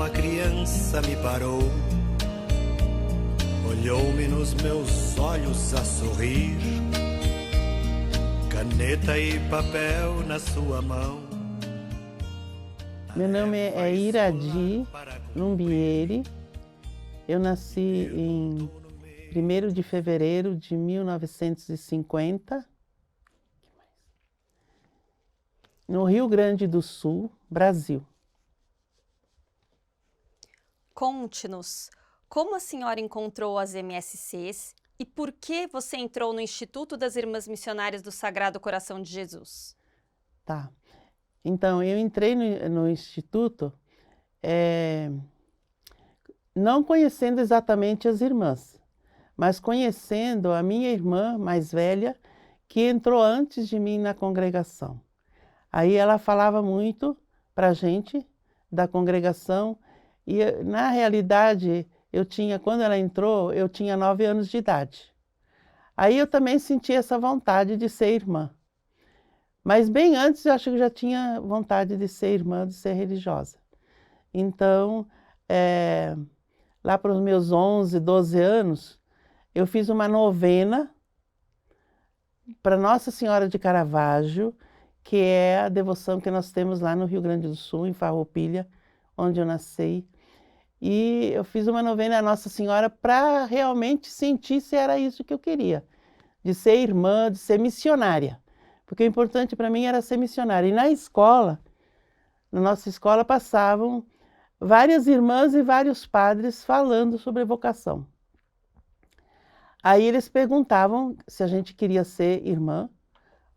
uma criança me parou, olhou-me nos meus olhos a sorrir, caneta e papel na sua mão. Meu nome é Iradi Lumbieri. Eu nasci em 1º de fevereiro de 1950, no Rio Grande do Sul, Brasil. Conte-nos, como a senhora encontrou as MSCs e por que você entrou no Instituto das Irmãs Missionárias do Sagrado Coração de Jesus? Tá. Então, eu entrei no Instituto não conhecendo exatamente as irmãs, mas conhecendo a minha irmã mais velha, que entrou antes de mim na congregação. Aí ela falava muito para a gente da congregação e, na realidade, quando ela entrou, eu tinha 9 anos de idade. Aí eu também senti essa vontade de ser irmã. Mas bem antes eu acho que eu já tinha vontade de ser irmã, de ser religiosa. Então, lá para os meus 11, 12 anos, eu fiz uma novena para Nossa Senhora de Caravaggio, que é a devoção que nós temos lá no Rio Grande do Sul, em Farroupilha, onde eu nasci. E eu fiz uma novena a Nossa Senhora para realmente sentir se era isso que eu queria, de ser irmã, de ser missionária. Porque o importante para mim era ser missionária. E na nossa escola passavam várias irmãs e vários padres falando sobre vocação. Aí eles perguntavam se a gente queria ser irmã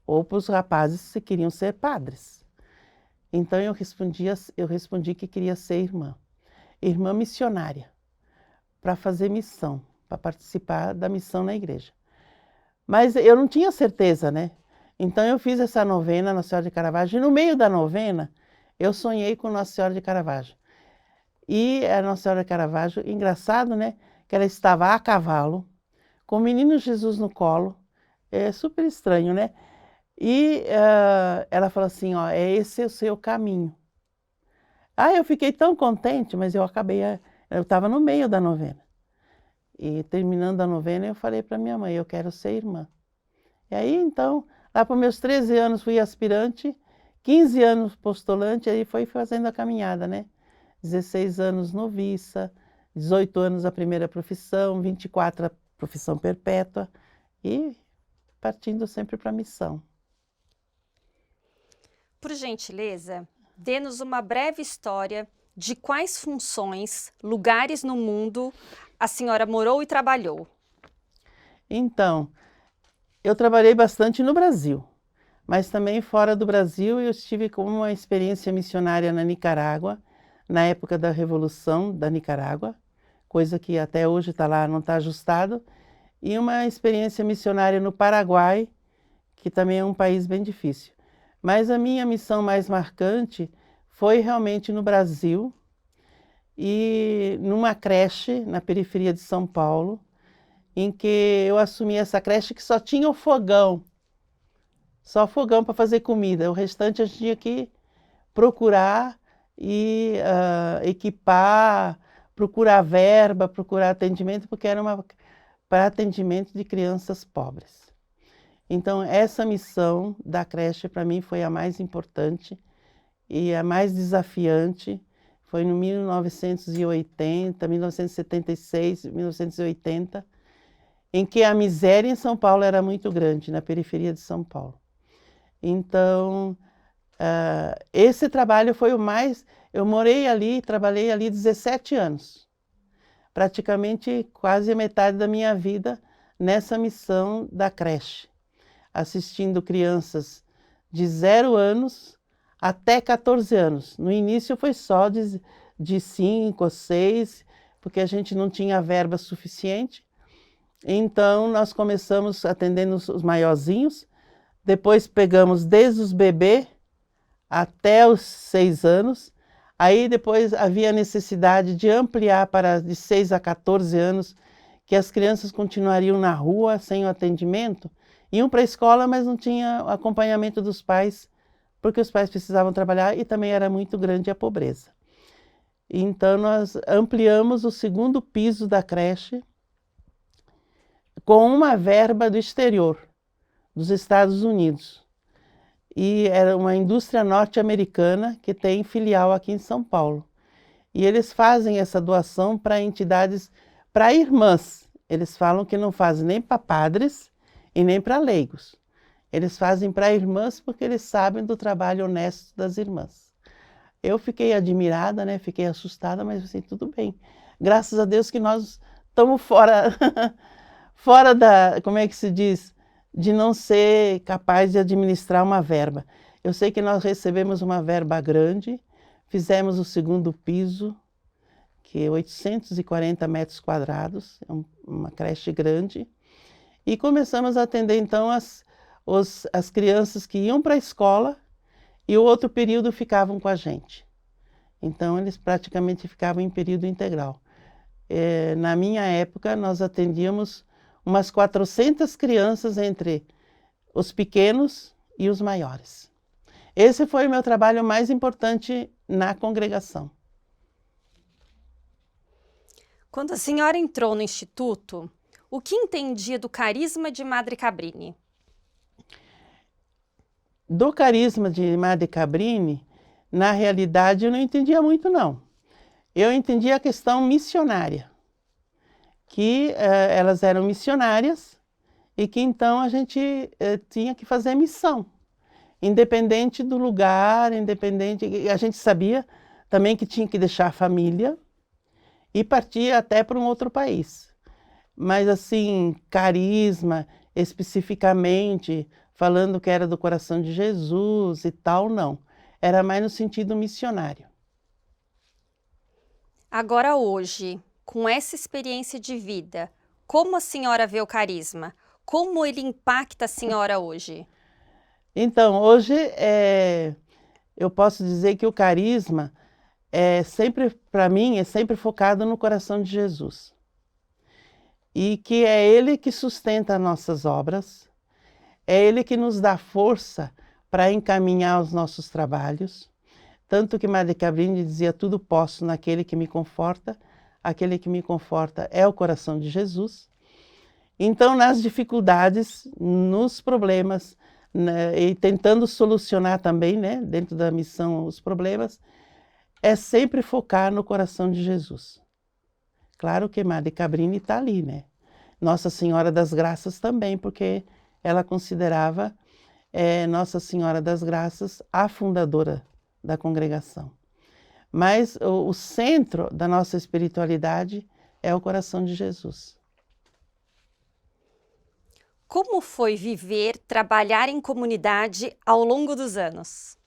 ou para os rapazes se queriam ser padres. Então eu respondi que queria ser irmã missionária, para fazer missão, para participar da missão na igreja. Mas eu não tinha certeza, né? Então eu fiz essa novena Nossa Senhora de Caravaggio e no meio da novena eu sonhei com Nossa Senhora de Caravaggio. E a Nossa Senhora de Caravaggio, engraçado, né? Que ela estava a cavalo, com o menino Jesus no colo, é super estranho, né? E ela falou assim, ó, esse é o seu caminho. Eu fiquei tão contente, mas eu estava no meio da novena. E terminando a novena eu falei para minha mãe, eu quero ser irmã. E aí então, lá para os meus 13 anos fui aspirante, 15 anos postulante, aí foi fazendo a caminhada, né? 16 anos noviça, 18 anos a primeira profissão, 24 a profissão perpétua e partindo sempre para a missão. Por gentileza, dê-nos uma breve história de quais funções, lugares no mundo a senhora morou e trabalhou. Então, eu trabalhei bastante no Brasil, mas também fora do Brasil eu estive com uma experiência missionária na Nicarágua, na época da Revolução da Nicarágua, coisa que até hoje está lá, não está ajustado, e uma experiência missionária no Paraguai, que também é um país bem difícil. Mas a minha missão mais marcante foi realmente no Brasil e numa creche na periferia de São Paulo, em que eu assumi essa creche que só tinha o fogão, só fogão para fazer comida. O restante a gente tinha que procurar e equipar, procurar verba, procurar atendimento, porque era para atendimento de crianças pobres. Então, essa missão da creche para mim foi a mais importante e a mais desafiante. Foi no 1980, 1976, 1980, em que a miséria em São Paulo era muito grande, na periferia de São Paulo. Então, esse trabalho foi o mais... Eu morei ali, trabalhei ali 17 anos. Praticamente quase a metade da minha vida nessa missão da creche, assistindo crianças de 0 anos até 14 anos. No início foi só de 5 ou 6, porque a gente não tinha verba suficiente. Então nós começamos atendendo os maiorzinhos, depois pegamos desde os bebês até os 6 anos, aí depois havia necessidade de ampliar para de 6 a 14 anos, que as crianças continuariam na rua sem o atendimento, iam para a escola, mas não tinha acompanhamento dos pais, porque os pais precisavam trabalhar e também era muito grande a pobreza. Então, nós ampliamos o segundo piso da creche com uma verba do exterior, dos Estados Unidos. E era uma indústria norte-americana que tem filial aqui em São Paulo. E eles fazem essa doação para entidades, para irmãs. Eles falam que não fazem nem para padres e nem para leigos. Eles fazem para irmãs porque eles sabem do trabalho honesto das irmãs. Eu fiquei admirada, né? Fiquei assustada, mas assim, tudo bem. Graças a Deus que nós estamos fora, fora da, como é que se diz? De não ser capaz de administrar uma verba. Eu sei que nós recebemos uma verba grande, fizemos o segundo piso, que é 840 metros quadrados, é uma creche grande, e começamos a atender então as crianças que iam para a escola e o outro período ficavam com a gente. Então eles praticamente ficavam em período integral. Na minha época nós atendíamos umas 400 crianças entre os pequenos e os maiores. Esse foi o meu trabalho mais importante na congregação. Quando a senhora entrou no Instituto, o que entendia do carisma de Madre Cabrini? Do carisma de Madre Cabrini, na realidade, eu não entendia muito, não. Eu entendia a questão missionária, que elas eram missionárias e que então a gente tinha que fazer missão, independente do lugar, independente. A gente sabia também que tinha que deixar a família e partir até para um outro país. Mas assim, carisma, especificamente, falando que era do coração de Jesus e tal, não. Era mais no sentido missionário. Agora hoje, com essa experiência de vida, como a senhora vê o carisma? Como ele impacta a senhora hoje? Então, hoje eu posso dizer que o carisma sempre, para mim, é sempre focado no coração de Jesus. E que é Ele que sustenta nossas obras, é Ele que nos dá força para encaminhar os nossos trabalhos. Tanto que Madre Cabrini dizia, tudo posso naquele que me conforta. Aquele que me conforta é o coração de Jesus. Então, nas dificuldades, nos problemas, né, e tentando solucionar também, né, dentro da missão, os problemas, é sempre focar no coração de Jesus. Claro que Madre Cabrini está ali, né? Nossa Senhora das Graças também, porque ela considerava Nossa Senhora das Graças a fundadora da congregação. Mas o centro da nossa espiritualidade é o coração de Jesus. Como foi viver, trabalhar em comunidade ao longo dos anos?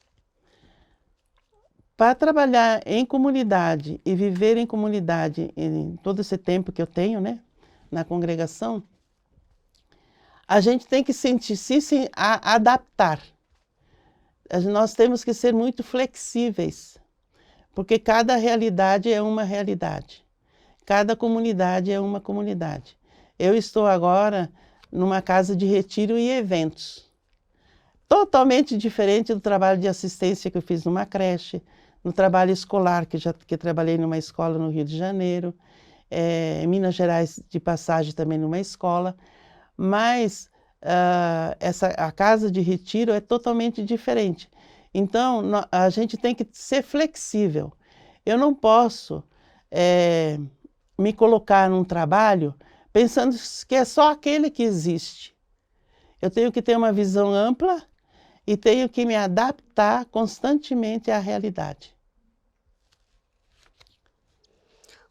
Para trabalhar em comunidade e viver em comunidade em todo esse tempo que eu tenho, né, na congregação, a gente tem que se adaptar. Nós temos que ser muito flexíveis, porque cada realidade é uma realidade. Cada comunidade é uma comunidade. Eu estou agora numa casa de retiro e eventos, totalmente diferente do trabalho de assistência que eu fiz numa creche, no trabalho escolar, que trabalhei numa escola no Rio de Janeiro, em Minas Gerais, de passagem também numa escola, mas a casa de retiro é totalmente diferente. Então, a gente tem que ser flexível. Eu não posso me colocar num trabalho pensando que é só aquele que existe. Eu tenho que ter uma visão ampla e tenho que me adaptar constantemente à realidade.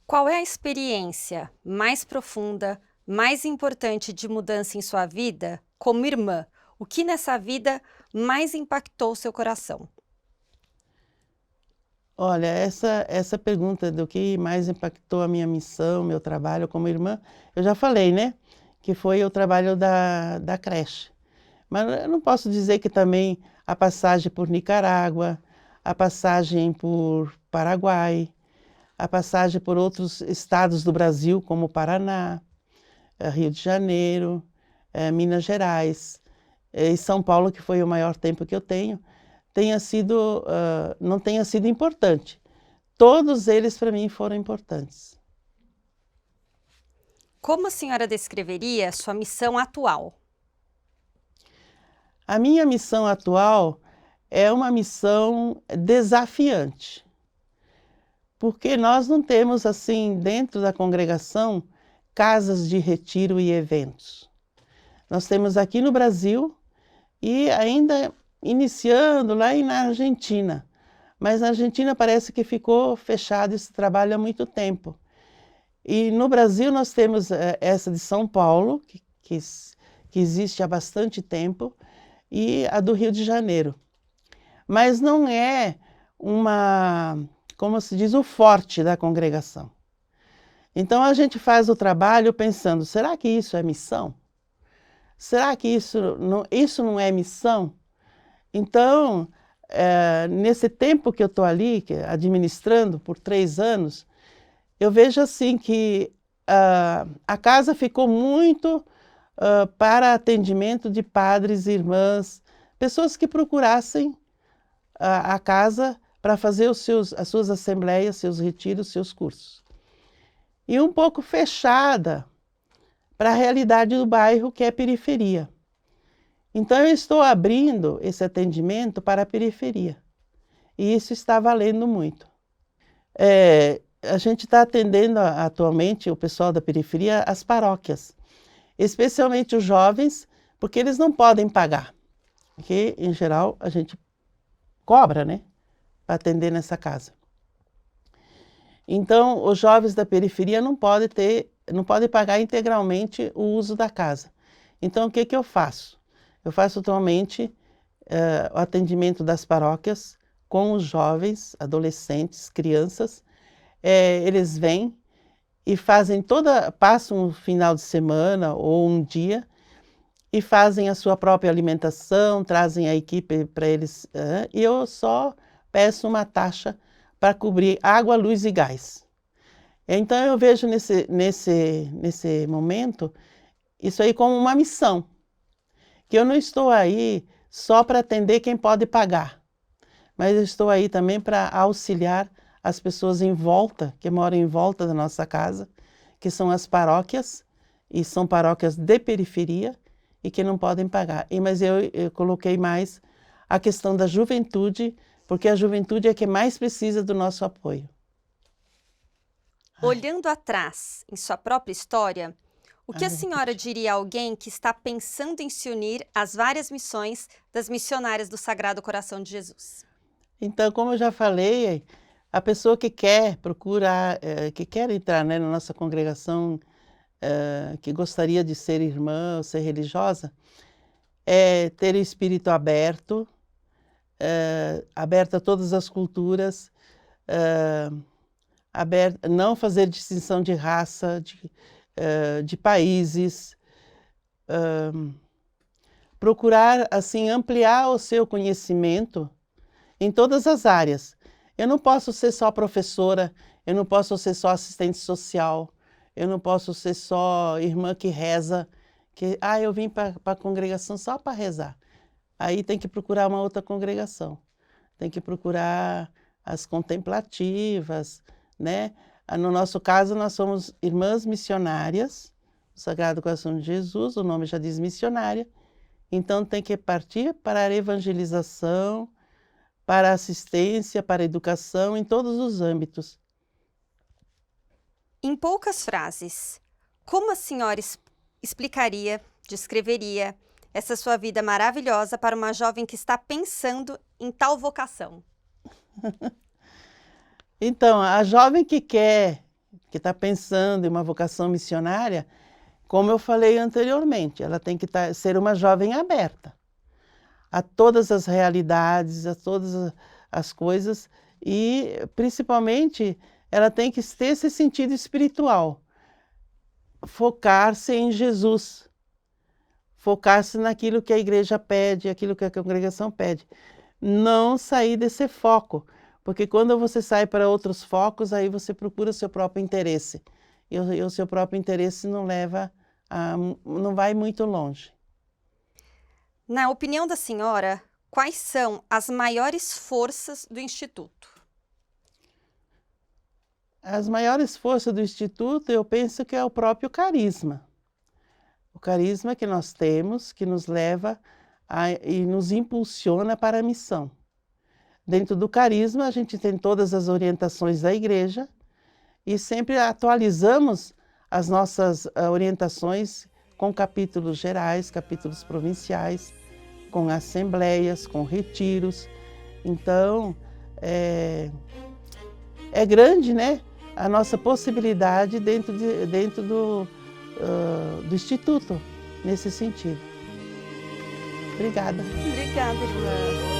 Qual é a experiência mais profunda, mais importante de mudança em sua vida como irmã? O que nessa vida mais impactou o seu coração? Olha, essa pergunta do que mais impactou a minha missão, meu trabalho como irmã, eu já falei, né? Que foi o trabalho da creche. Mas eu não posso dizer que também a passagem por Nicarágua, a passagem por Paraguai, a passagem por outros estados do Brasil, como Paraná, Rio de Janeiro, Minas Gerais, e São Paulo, que foi o maior tempo que eu tenho, não tenha sido importante. todos eles para mim foram importantes. Como a senhora descreveria sua missão atual? A minha missão atual é uma missão desafiante, porque nós não temos, assim, dentro da congregação, casas de retiro e eventos. Nós temos aqui no Brasil e ainda iniciando lá na Argentina, mas na Argentina parece que ficou fechado esse trabalho há muito tempo. E no Brasil nós temos essa de São Paulo, que existe há bastante tempo, e a do Rio de Janeiro. Mas não é como se diz, o forte da congregação. Então a gente faz o trabalho pensando, será que isso é missão? Será que isso não é missão? Então, nesse tempo que eu estou ali, administrando por 3 anos, eu vejo assim que a casa ficou muito para atendimento de padres e irmãs, pessoas que procurassem a casa para fazer as suas assembleias, seus retiros, seus cursos. E um pouco fechada para a realidade do bairro, que é periferia. Então eu estou abrindo esse atendimento para a periferia. E isso está valendo muito. A gente está atendendo atualmente o pessoal da periferia, as paróquias, especialmente os jovens, porque eles não podem pagar, porque em geral a gente cobra, né, para atender nessa casa. Então os jovens da periferia não podem pagar integralmente o uso da casa. Então o que eu faço? Eu faço atualmente o atendimento das paróquias com os jovens, adolescentes, crianças. Eles vêm e passam um final de semana ou um dia e fazem a sua própria alimentação, trazem a equipe para eles, e eu só peço uma taxa para cobrir água, luz e gás. Então eu vejo nesse momento isso aí como uma missão, que eu não estou aí só para atender quem pode pagar, mas eu estou aí também para auxiliar as pessoas em volta, que moram em volta da nossa casa, que são as paróquias, e são paróquias de periferia, e que não podem pagar. Mas eu coloquei mais a questão da juventude, porque a juventude é que mais precisa do nosso apoio. Olhando atrás, em sua própria história, o que a senhora diria a alguém que está pensando em se unir às várias missões das missionárias do Sagrado Coração de Jesus? Então, como eu já falei, a pessoa que quer entrar, né, na nossa congregação, que gostaria de ser irmã ou ser religiosa, ter o espírito aberto, aberto a todas as culturas, não fazer distinção de raça, de países, procurar assim ampliar o seu conhecimento em todas as áreas. Eu não posso ser só professora, eu não posso ser só assistente social, eu não posso ser só irmã que reza, eu vim para a congregação só para rezar. Aí tem que procurar uma outra congregação, tem que procurar as contemplativas, né? No nosso caso, nós somos irmãs missionárias, o Sagrado Coração de Jesus, o nome já diz missionária, então tem que partir para a evangelização, para a assistência, para a educação, em todos os âmbitos. Em poucas frases, como a senhora explicaria, descreveria essa sua vida maravilhosa para uma jovem que está pensando em tal vocação? Então, a jovem que está pensando em uma vocação missionária, como eu falei anteriormente, ela tem que ser uma jovem aberta a todas as realidades, a todas as coisas, e principalmente ela tem que ter esse sentido espiritual, focar-se em Jesus, focar-se naquilo que a igreja pede, aquilo que a congregação pede, não sair desse foco, porque quando você sai para outros focos, aí você procura o seu próprio interesse, e o seu próprio interesse não vai muito longe. Na opinião da senhora, quais são as maiores forças do Instituto? As maiores forças do Instituto, eu penso que é o próprio carisma. O carisma que nós temos, que nos leva e nos impulsiona para a missão. Dentro do carisma, a gente tem todas as orientações da igreja e sempre atualizamos as nossas orientações com capítulos gerais, capítulos provinciais, com assembleias, com retiros. Então, é grande, né, a nossa possibilidade dentro do Instituto, nesse sentido. Obrigada. Obrigada, irmã.